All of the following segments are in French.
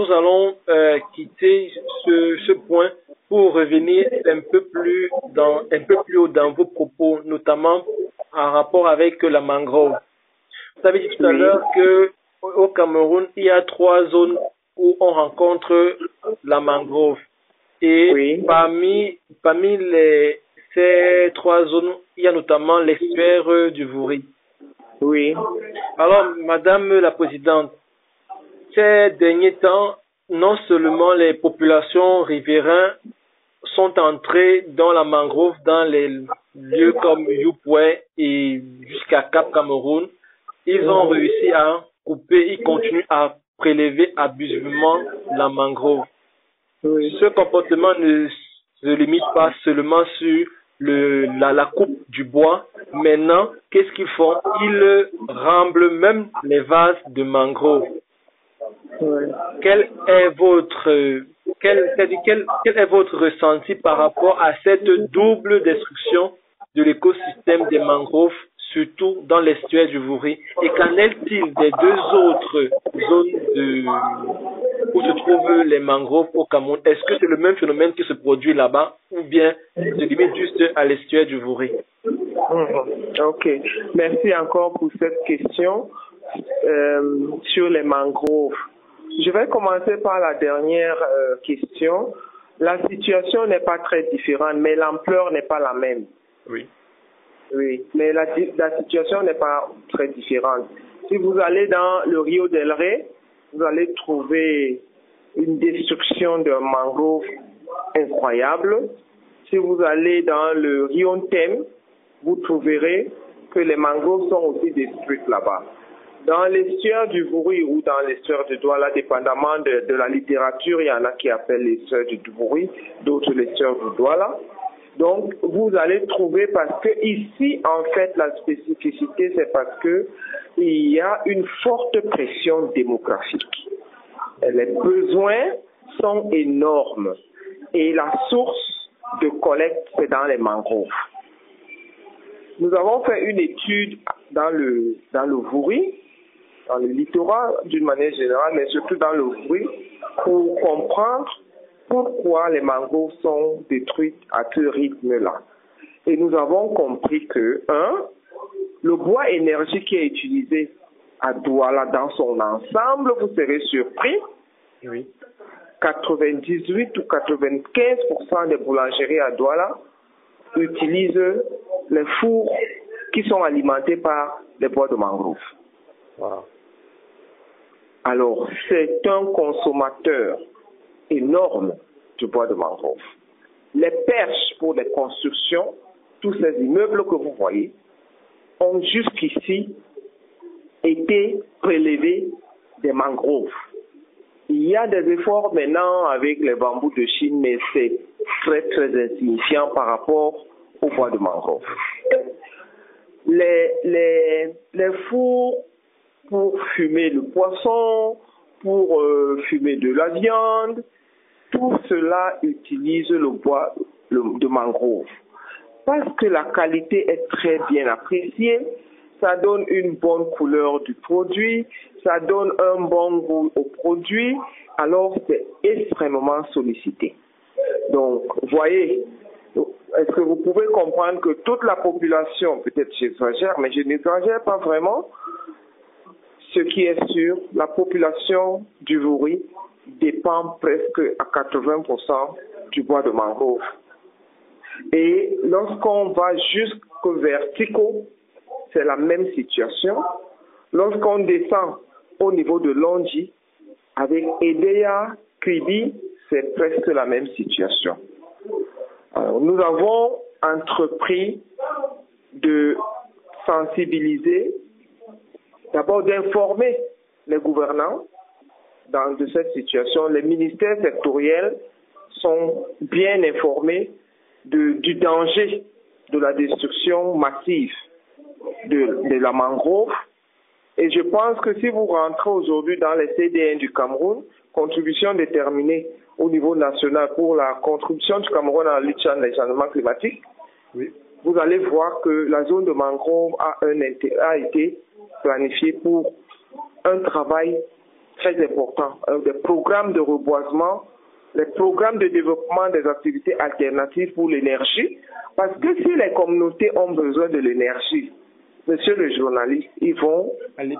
nous allons quitter ce point pour revenir un peu plus haut dans vos propos, notamment en rapport avec la mangrove. Vous avez dit tout à l'heure que au Cameroun, il y a 3 zones où on rencontre la mangrove. Et parmi ces 3 zones, il y a notamment l'estuaire du Vouri. Oui. Alors, Madame la Présidente, ces derniers temps, non seulement les populations riveraines sont entrées dans la mangrove, dans les lieux comme Youpoué et jusqu'à Cap Cameroun, ils ont réussi à couper, ils continuent à prélever abusivement la mangrove. Ce comportement ne se limite pas seulement sur la coupe du bois. Maintenant, qu'est-ce qu'ils font? Ils remblent même les vases de mangrove. Quel est votre ressenti par rapport à cette double destruction de l'écosystème des mangroves, surtout dans l'estuaire du Vouri? Et qu'en est-il des 2 autres zones où se trouvent les mangroves au Cameroun? Est-ce que c'est le même phénomène qui se produit là-bas ou bien se limite juste à l'estuaire du Vouri? Ok, merci encore pour cette question sur les mangroves. Je vais commencer par la dernière question. La situation n'est pas très différente, mais l'ampleur n'est pas la même. Oui. Oui, mais la situation n'est pas très différente. Si vous allez dans le Rio del Rey, vous allez trouver une destruction de mangroves incroyable. Si vous allez dans le Rio Tem, vous trouverez que les mangroves sont aussi détruites là-bas. Dans l'estuaire du Vouri ou dans l'estuaire du Douala, dépendamment de la littérature, il y en a qui appellent l'estuaire du Vouri, d'autres l'estuaire du Douala. Donc, vous allez trouver, parce que ici, en fait, la spécificité, c'est parce que il y a une forte pression démographique. Les besoins sont énormes et la source de collecte, c'est dans les mangroves. Nous avons fait une étude dans le Vouri, dans le littoral d'une manière générale, mais surtout dans le Vouri, pour comprendre pourquoi les mangroves sont détruites à ce rythme-là. Et nous avons compris que, le bois énergie qui est utilisé à Douala dans son ensemble, vous serez surpris, 98 ou 95% des boulangeries à Douala utilisent les fours qui sont alimentés par les bois de mangrove. Wow. Alors, c'est un consommateur énorme du bois de mangrove. Les perches pour les constructions, tous ces immeubles que vous voyez, ont jusqu'ici été prélevés des mangroves. Il y a des efforts maintenant avec les bambous de Chine, mais c'est très très insignifiant par rapport au bois de mangrove. Les fours pour fumer le poisson, pour fumer de la viande, tout cela utilise le bois de mangrove. Parce que la qualité est très bien appréciée, ça donne une bonne couleur du produit, ça donne un bon goût au produit, alors c'est extrêmement sollicité. Donc, voyez, est-ce que vous pouvez comprendre que toute la population, peut-être j'exagère, mais je n'exagère pas vraiment, ce qui est sûr, la population du Vouri dépend presque à 80% du bois de mangrove. Et lorsqu'on va jusqu'au verticaux, c'est la même situation. Lorsqu'on descend au niveau de Londji, avec Edea, Kribi, c'est presque la même situation. Alors, nous avons entrepris de sensibiliser, d'abord d'informer les gouvernants de cette situation. Les ministères sectoriels sont bien informés du danger de la destruction massive de la mangrove. Et je pense que si vous rentrez aujourd'hui dans les CDN du Cameroun, contribution déterminée au niveau national pour la contribution du Cameroun à la lutte contre les changements climatiques, vous allez voir que la zone de mangrove a été planifiée pour un travail très important, des programmes de reboisement, les programmes de développement des activités alternatives pour l'énergie, parce que si les communautés ont besoin de l'énergie, monsieur le journaliste, ils vont aller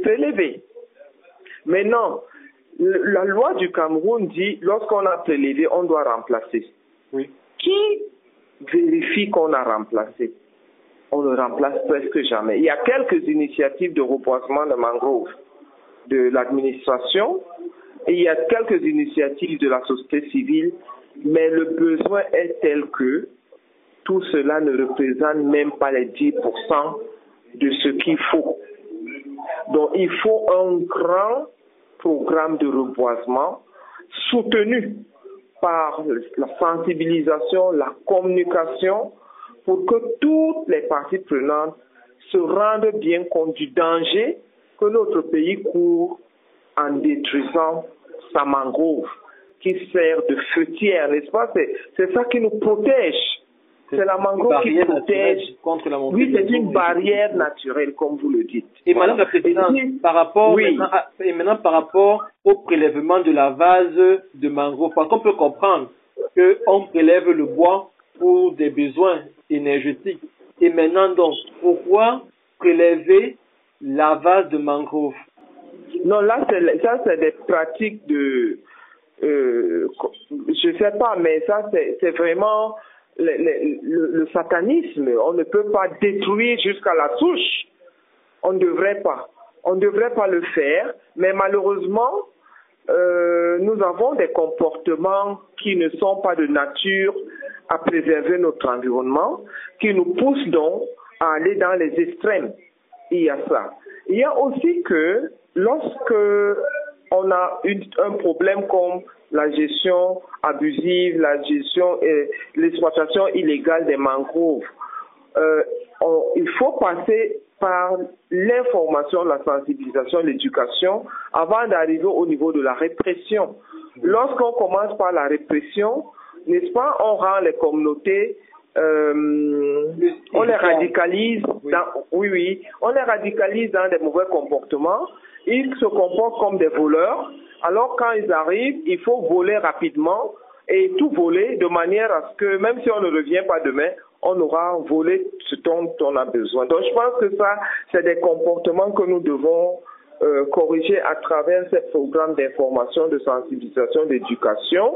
prélever. Maintenant, la loi du Cameroun dit, lorsqu'on a prélevé, on doit remplacer. Oui. Qui vérifie qu'on a remplacé? On ne remplace presque jamais. Il y a quelques initiatives de reboisement de mangroves de l'administration et il y a quelques initiatives de la société civile, mais le besoin est tel que tout cela ne représente même pas les 10% de ce qu'il faut. Donc il faut un grand programme de reboisement soutenu par la sensibilisation, la communication, pour que toutes les parties prenantes se rendent bien compte du danger que notre pays court en détruisant sa mangrove, qui sert de faîtière, n'est-ce pas? C'est ça qui nous protège. C'est la mangrove qui protège contre la montée. Oui, c'est une barrière naturelle, comme vous le dites. Et Madame la Présidente, par rapport, maintenant par rapport au prélèvement de la vase de mangrove, parce qu'on peut comprendre qu'on prélève le bois pour des besoins énergétiques. Et maintenant, donc, pourquoi prélever la vase de mangrove? Non, là, c'est des pratiques de... je sais pas, mais ça, c'est vraiment le satanisme. On ne peut pas détruire jusqu'à la souche. On ne devrait pas. On ne devrait pas le faire, mais malheureusement, nous avons des comportements qui ne sont pas de nature à préserver notre environnement, qui nous poussent donc à aller dans les extrêmes. Il y a ça. Il y a aussi que lorsque on a un problème comme la gestion abusive, la gestion et l'exploitation illégale des mangroves, il faut passer par l'information, la sensibilisation, l'éducation, avant d'arriver au niveau de la répression. Lorsqu'on commence par la répression, n'est-ce pas, on rend les communautés, on les radicalise, on les radicalise dans des mauvais comportements. Ils se comportent comme des voleurs. Alors quand ils arrivent, il faut voler rapidement et tout voler de manière à ce que même si on ne revient pas demain, on aura volé ce dont on a besoin. Donc je pense que ça, c'est des comportements que nous devons corriger à travers ces programmes d'information, de sensibilisation, d'éducation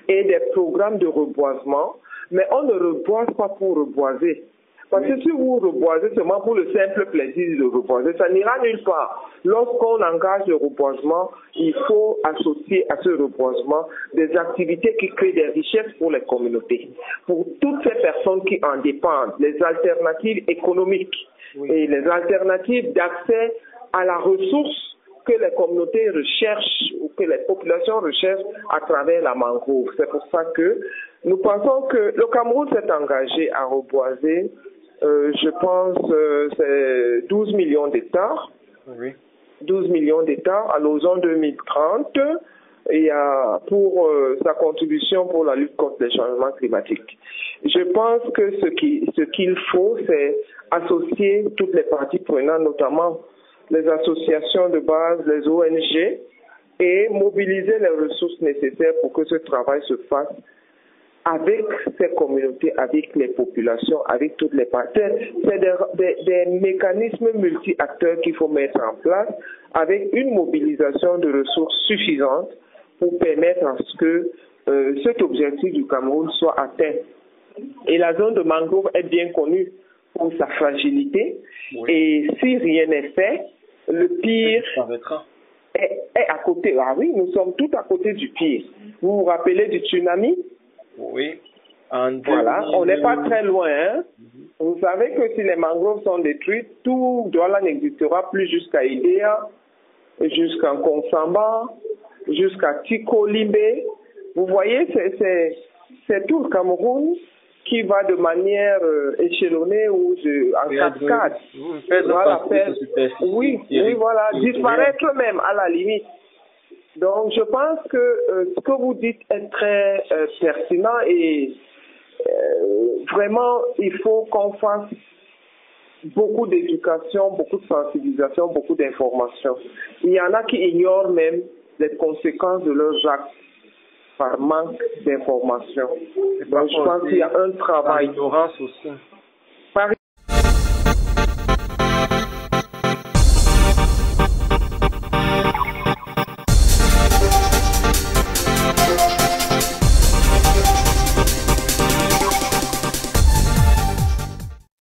et des programmes de reboisement. Mais on ne reboise pas pour reboiser. Parce que si vous reboisez seulement pour le simple plaisir de reboiser, ça n'ira nulle part. Lorsqu'on engage le reboisement, il faut associer à ce reboisement des activités qui créent des richesses pour les communautés. Pour toutes ces personnes qui en dépendent, les alternatives économiques et les alternatives d'accès à la ressource que les communautés recherchent ou que les populations recherchent à travers la mangrove. C'est pour ça que nous pensons que le Cameroun s'est engagé à reboiser, je pense, c'est 12 millions d'hectares. Oui. 12 millions d'hectares à l'horizon 2030 et pour sa contribution pour la lutte contre les changements climatiques. Je pense que ce qu'il faut, c'est associer toutes les parties prenantes, notamment les associations de base, les ONG, et mobiliser les ressources nécessaires pour que ce travail se fasse avec ces communautés, avec les populations, avec toutes les parties. C'est des mécanismes multi-acteurs qu'il faut mettre en place avec une mobilisation de ressources suffisantes pour permettre à ce que cet objectif du Cameroun soit atteint. Et la zone de mangrove est bien connue pour sa fragilité. Oui. Et si rien n'est fait, le pire est à côté. Ah oui, nous sommes tout à côté du pire. Vous vous rappelez du tsunami? Oui. Voilà, on n'est pas très loin. Hein? Vous savez que si les mangroves sont détruites, tout Douala n'existera plus jusqu'à Idéa, jusqu'à Konsamba, jusqu'à Tiko Limbe. Vous voyez, c'est tout le Cameroun qui va de manière échelonnée ou en cascade. Voilà, voilà, disparaître même à la limite. Donc, je pense que ce que vous dites est très pertinent et vraiment, il faut qu'on fasse beaucoup d'éducation, beaucoup de sensibilisation, beaucoup d'informations. Il y en a qui ignorent même les conséquences de leurs actes par manque d'information. Donc, je pense qu'il y a un travail. L'ignorance aussi.